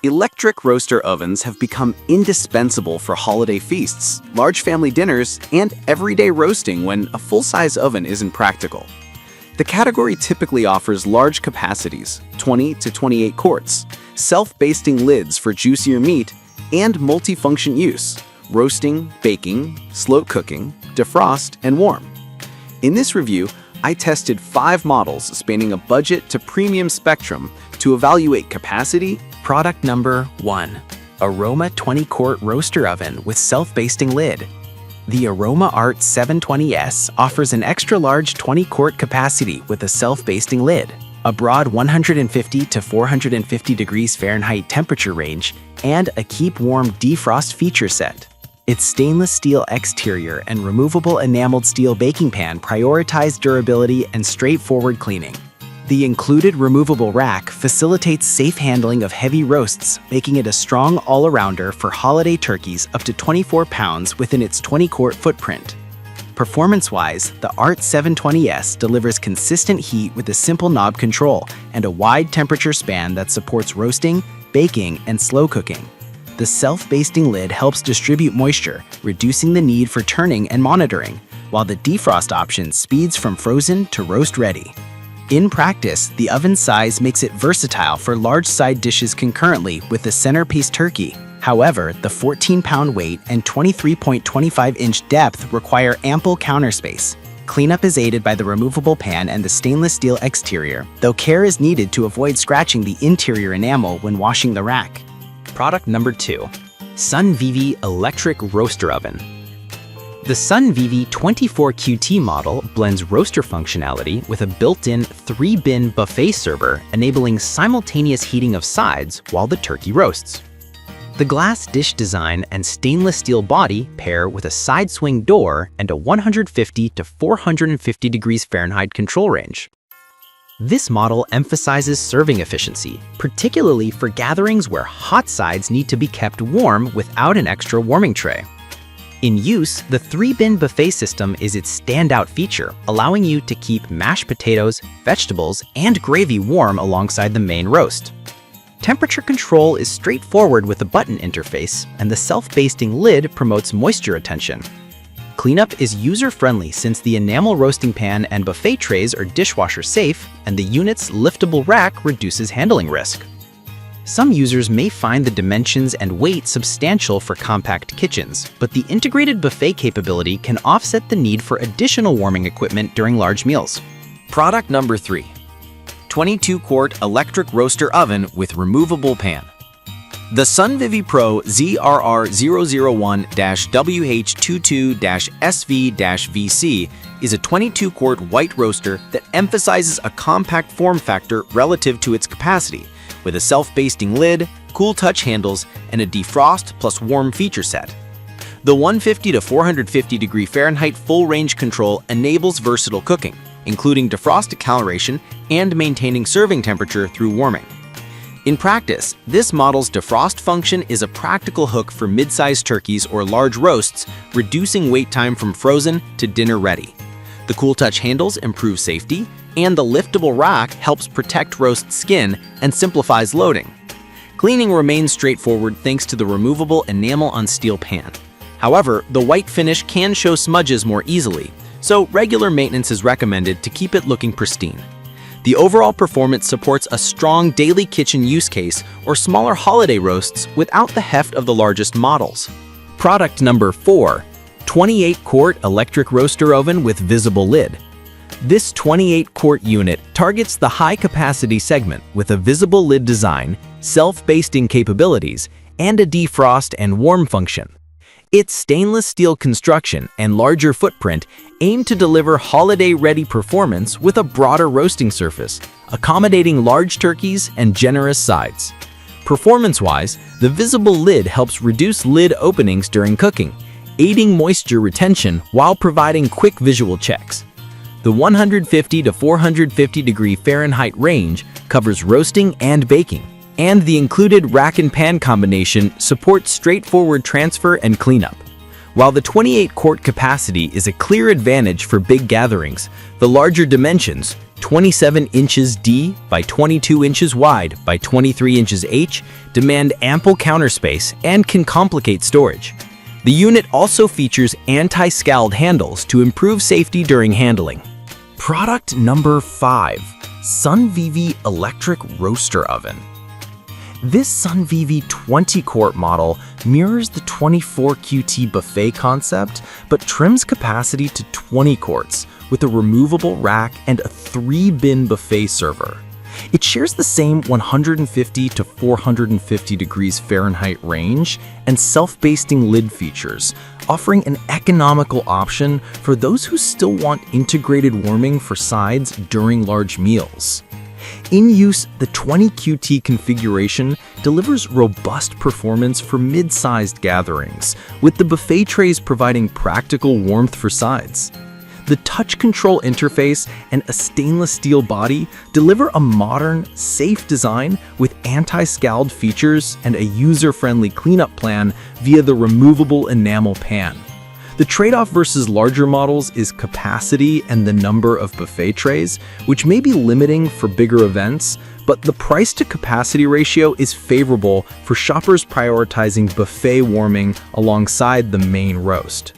Electric roaster ovens have become indispensable for holiday feasts, large family dinners, and everyday roasting when a full-size oven isn't practical. The category typically offers large capacities, 20 to 28 quarts, self-basting lids for juicier meat, and multifunction use, roasting, baking, slow cooking, defrost, and warm. In this review, I tested 5 models spanning a budget to premium spectrum to evaluate capacity. Product number 1. Aroma 20-quart roaster oven with self-basting lid. The Aroma Art 720S offers an extra-large 20-quart capacity with a self-basting lid, a broad 150 to 450 degrees Fahrenheit temperature range, and a keep warm defrost feature set. Its stainless steel exterior and removable enameled steel baking pan prioritize durability and straightforward cleaning. The included removable rack facilitates safe handling of heavy roasts, making it a strong all-arounder for holiday turkeys up to 24 pounds within its 20-quart footprint. Performance-wise, the Art 720S delivers consistent heat with a simple knob control and a wide temperature span that supports roasting, baking, and slow cooking. The self-basting lid helps distribute moisture, reducing the need for turning and monitoring, while the defrost option speeds from frozen to roast ready. In practice, the oven size makes it versatile for large side dishes concurrently with the centerpiece turkey. However, the 14-pound weight and 23.25-inch depth require ample counter space. Cleanup is aided by the removable pan and the stainless steel exterior, though care is needed to avoid scratching the interior enamel when washing the rack. Product number 2. SunVivi Electric Roaster Oven. The SunVivi 24QT model blends roaster functionality with a built-in 3-bin buffet server, enabling simultaneous heating of sides while the turkey roasts. The glass dish design and stainless steel body pair with a side swing door and a 150 to 450 degrees Fahrenheit control range. This model emphasizes serving efficiency, particularly for gatherings where hot sides need to be kept warm without an extra warming tray. In use, the 3-bin buffet system is its standout feature, allowing you to keep mashed potatoes, vegetables, and gravy warm alongside the main roast. Temperature control is straightforward with a button interface, and the self-basting lid promotes moisture retention. Cleanup is user-friendly since the enamel roasting pan and buffet trays are dishwasher safe, and the unit's liftable rack reduces handling risk. Some users may find the dimensions and weight substantial for compact kitchens, but the integrated buffet capability can offset the need for additional warming equipment during large meals. Product number 3. 22-quart electric roaster oven with removable pan. The SunVivi Pro ZRR001-WH22-SV-VC is a 22-quart white roaster that emphasizes a compact form factor relative to its capacity, with a self-basting lid, cool touch handles, and a defrost plus warm feature set. The 150 to 450 degree Fahrenheit full range control enables versatile cooking, including defrost acceleration and maintaining serving temperature through warming. In practice, this model's defrost function is a practical hook for mid-sized turkeys or large roasts, reducing wait time from frozen to dinner ready. The cool touch handles improve safety, and the liftable rack helps protect roast skin and simplifies loading. Cleaning remains straightforward thanks to the removable enamel on steel pan. However, the white finish can show smudges more easily, so regular maintenance is recommended to keep it looking pristine. The overall performance supports a strong daily kitchen use case or smaller holiday roasts without the heft of the largest models. Product number 4. 28-quart electric roaster oven with visible lid. This 28-quart unit targets the high-capacity segment with a visible lid design, self-basting capabilities, and a defrost and warm function. Its stainless steel construction and larger footprint aim to deliver holiday-ready performance with a broader roasting surface, accommodating large turkeys and generous sides. Performance-wise, the visible lid helps reduce lid openings during cooking, aiding moisture retention while providing quick visual checks. The 150 to 450 degree Fahrenheit range covers roasting and baking, and the included rack and pan combination supports straightforward transfer and cleanup. While the 28-quart capacity is a clear advantage for big gatherings, the larger dimensions, 27 inches D by 22 inches wide by 23 inches H, demand ample counter space and can complicate storage. The unit also features anti-scald handles to improve safety during handling. Product number 5, SunVivi Electric Roaster Oven. This SunVivi 20-quart model mirrors the 24QT buffet concept, but trims capacity to 20 quarts with a removable rack and a 3-bin buffet server. It shares the same 150 to 450 degrees Fahrenheit range and self-basting lid features, offering an economical option for those who still want integrated warming for sides during large meals. In use, the 20QT configuration delivers robust performance for mid-sized gatherings, with the buffet trays providing practical warmth for sides. The touch control interface and a stainless steel body deliver a modern, safe design with anti-scald features and a user-friendly cleanup plan via the removable enamel pan. The trade-off versus larger models is capacity and the number of buffet trays, which may be limiting for bigger events, but the price-to-capacity ratio is favorable for shoppers prioritizing buffet warming alongside the main roast.